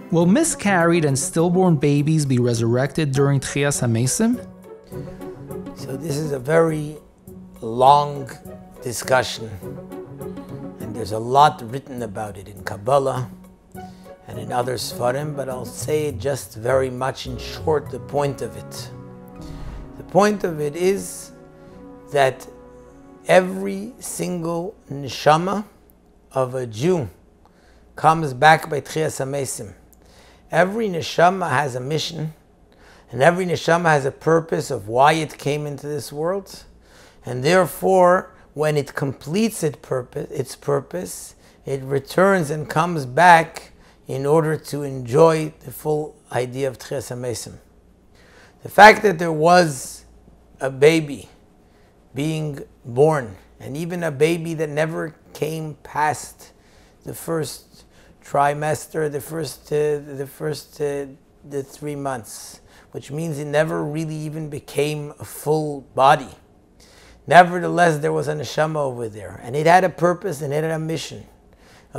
Will miscarried and stillborn babies be resurrected during Techias Hamaiysim? So this is a very long discussion, and there's a lot written about it in Kabbalah and in other Sfarim, but I'll say just very much in short the point of it. The point of it is that every single neshama of a Jew comes back by Techias Hamaiysim. Every neshama has a mission, and every neshama has a purpose of why it came into this world, and therefore, when it completes its purpose, it returns and comes back in order to enjoy the full idea of Techias Hamaiysim. The fact that there was a baby being born, and even a baby that never came past the first trimester, the 3 months, which means it never really even became a full body. Nevertheless, there was a neshama over there, and it had a purpose and it had a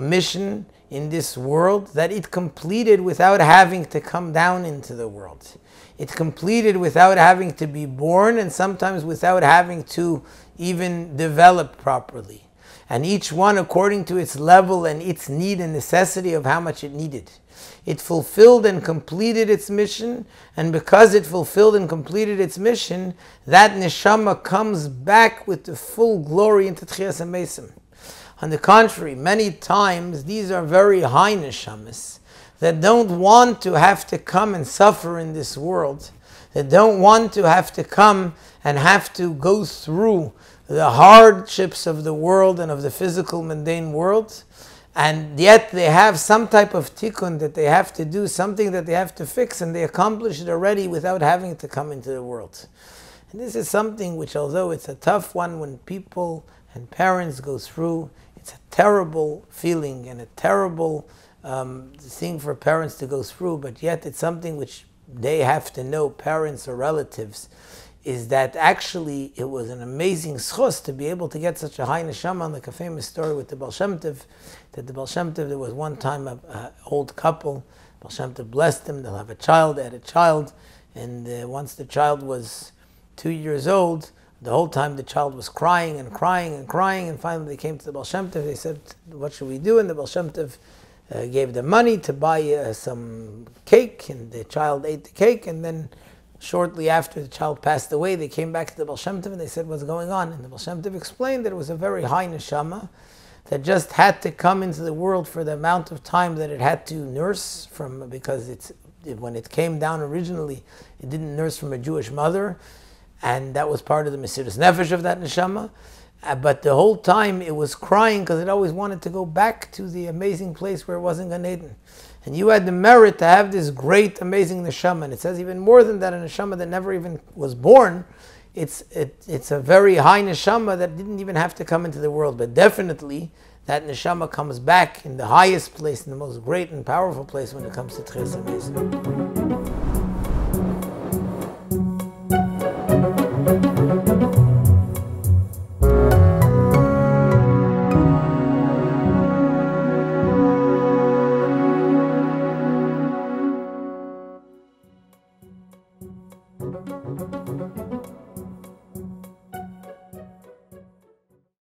mission in this world that it completed without having to come down into the world. It completed without having to be born, and sometimes without having to even develop properly. And each one according to its level and its need and necessity of how much it needed. It fulfilled and completed its mission, and because it fulfilled and completed its mission, that neshama comes back with the full glory into Techias Hamaiysim. On the contrary, many times these are very high neshamas that don't want to have to come and suffer in this world, that don't want to have to come and have to go through the hardships of the world and of the physical mundane world, and yet they have some type of tikkun that they have to do, something that they have to fix, and they accomplish it already without having to come into the world. And this is something which, although it's a tough one when people and parents go through, it's a terrible feeling and a terrible thing for parents to go through, but yet it's something which they have to know, parents or relatives, is that actually it was an amazing schus to be able to get such a high neshama, like a famous story with the Baal Shem Tov, that the Baal Shem Tov, there was one time an old couple, Baal Shem Tov blessed them, they'll have a child, they had a child, and once the child was 2 years old, the whole time the child was crying and crying and crying, and finally they came to the Baal Shem Tov, they said, what should we do? And the Baal Shem Tov gave them money to buy some cake, and the child ate the cake, and then shortly after the child passed away, they came back to the Baal Shem Tov and they said, what's going on? And the Baal Shem Tov explained that it was a very high neshama that just had to come into the world for the amount of time that it had to nurse from, because when it came down originally, it didn't nurse from a Jewish mother, and that was part of the Mesiras Nefesh of that neshama. But the whole time it was crying because it always wanted to go back to the amazing place where it was in Gan Eden. And you had the merit to have this great, amazing neshama. And it says even more than that, a neshama that never even was born. It's a very high neshama that didn't even have to come into the world. But definitely, that neshama comes back in the highest place, in the most great and powerful place when it comes to Techias Hamaiysim.